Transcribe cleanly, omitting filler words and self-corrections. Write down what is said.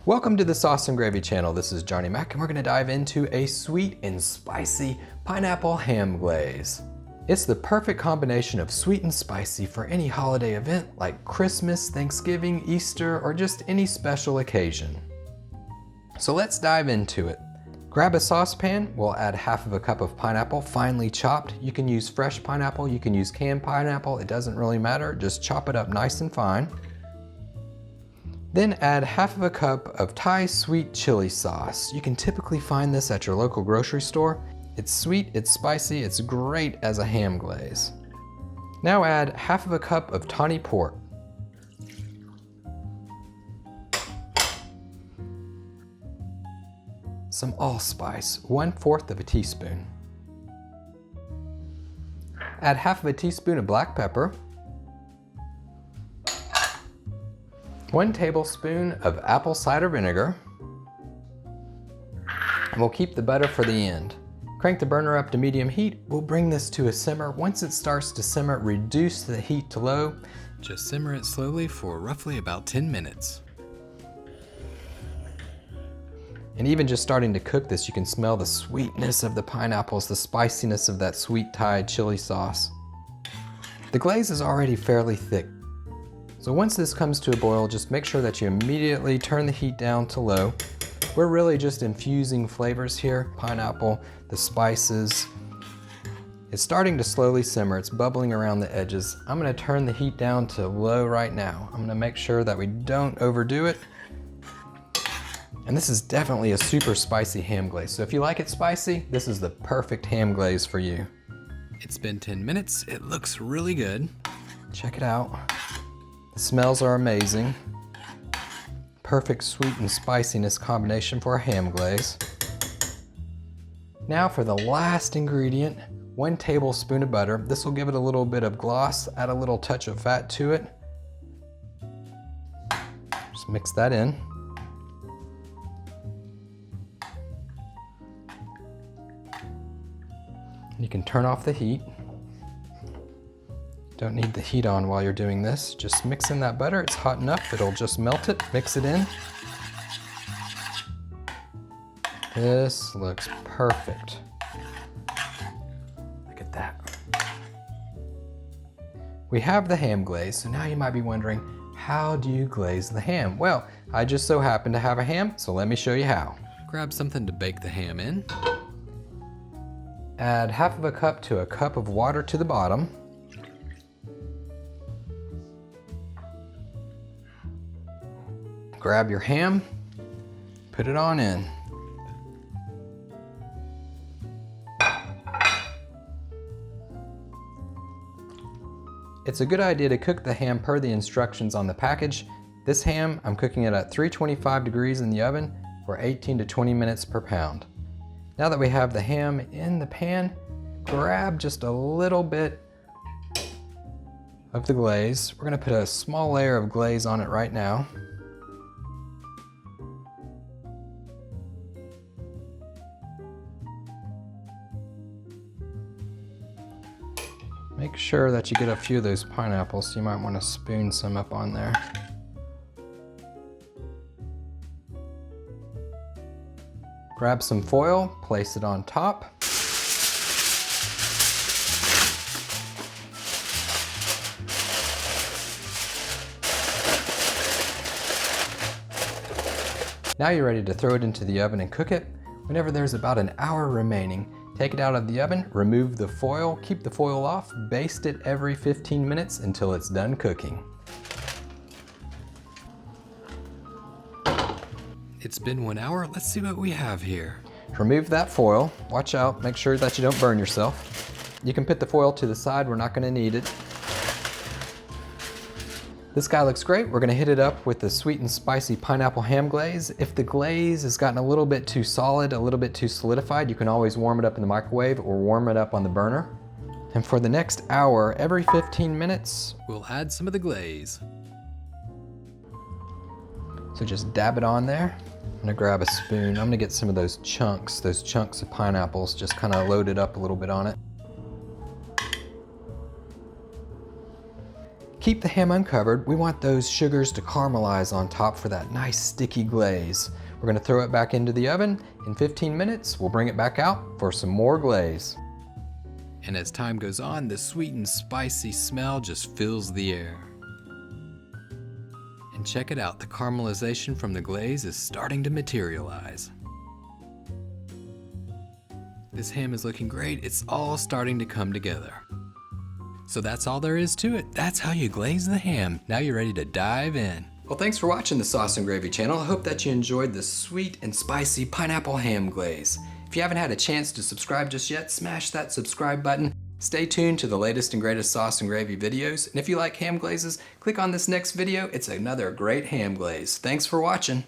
Welcome to the Sauce and Gravy channel. This is Johnny Mac and we're going to dive into a sweet and spicy pineapple ham glaze. It's the perfect combination of sweet and spicy for any holiday event like Christmas, Thanksgiving, Easter, or just any special occasion. So let's dive into it. Grab a saucepan. We'll add half of a cup of pineapple, finely chopped. You can use fresh pineapple, you can use canned pineapple, it doesn't really matter. Just chop it up nice and fine. Then add half of a cup of Thai sweet chili sauce. You can typically find this at your local grocery store. It's sweet, it's spicy, it's great as a ham glaze. Now add half of a cup of tawny pork. Some allspice, 1/4 of a teaspoon. Add half of a teaspoon of black pepper. 1 tablespoon of apple cider vinegar. And we'll keep the butter for the end. Crank the burner up to medium heat. We'll bring this to a simmer. Once it starts to simmer, reduce the heat to low. Just simmer it slowly for roughly about 10 minutes. And even just starting to cook this, you can smell the sweetness of the pineapples, the spiciness of that sweet Thai chili sauce. The glaze is already fairly thick. So once this comes to a boil, just make sure that you immediately turn the heat down to low. We're really just infusing flavors here, pineapple, the spices. It's starting to slowly simmer, it's bubbling around the edges. I'm gonna turn the heat down to low right now. I'm gonna make sure that we don't overdo it. And this is definitely a super spicy ham glaze. So if you like it spicy, this is the perfect ham glaze for you. It's been 10 minutes, it looks really good. Check it out. The smells are amazing. Perfect sweet and spiciness combination for a ham glaze. Now for the last ingredient, 1 tablespoon of butter. This will give it a little bit of gloss, add a little touch of fat to it. Just mix that in. You can turn off the heat. Don't need the heat on while you're doing this. Just mix in that butter. It's hot enough, it'll just melt it. Mix it in. This looks perfect. Look at that. We have the ham glaze, so now you might be wondering, how do you glaze the ham? Well, I just so happen to have a ham, so let me show you how. Grab something to bake the ham in. Add half of a cup to a cup of water to the bottom. Grab your ham, put it on in. It's a good idea to cook the ham per the instructions on the package. This ham, I'm cooking it at 325 degrees in the oven for 18 to 20 minutes per pound. Now that we have the ham in the pan, grab just a little bit of the glaze. We're gonna put a small layer of glaze on it right now. Make sure that you get a few of those pineapples, so you might want to spoon some up on there. Grab some foil, place it on top. Now you're ready to throw it into the oven and cook it. Whenever there's about an hour remaining, take it out of the oven, remove the foil, keep the foil off, baste it every 15 minutes until it's done cooking. It's been 1 hour, let's see what we have here. Remove that foil, watch out, make sure that you don't burn yourself. You can put the foil to the side, we're not gonna need it. This guy looks great. We're gonna hit it up with the sweet and spicy pineapple ham glaze. If the glaze has gotten a little bit too solid, a little bit too solidified, you can always warm it up in the microwave or warm it up on the burner. And for the next hour, every 15 minutes, we'll add some of the glaze. So just dab it on there. I'm gonna grab a spoon. I'm gonna get some of those chunks of pineapples, just kind of load it up a little bit on it. Keep the ham uncovered. We want those sugars to caramelize on top for that nice sticky glaze. We're gonna throw it back into the oven. In 15 minutes, we'll bring it back out for some more glaze. And as time goes on, the sweet and spicy smell just fills the air. And check it out, the caramelization from the glaze is starting to materialize. This ham is looking great. It's all starting to come together. So that's all there is to it. That's how you glaze the ham. Now you're ready to dive in. Well, thanks for watching the Sauce and Gravy channel. I hope that you enjoyed the sweet and spicy pineapple ham glaze. If you haven't had a chance to subscribe just yet, smash that subscribe button. Stay tuned to the latest and greatest Sauce and Gravy videos. And if you like ham glazes, click on this next video. It's another great ham glaze. Thanks for watching.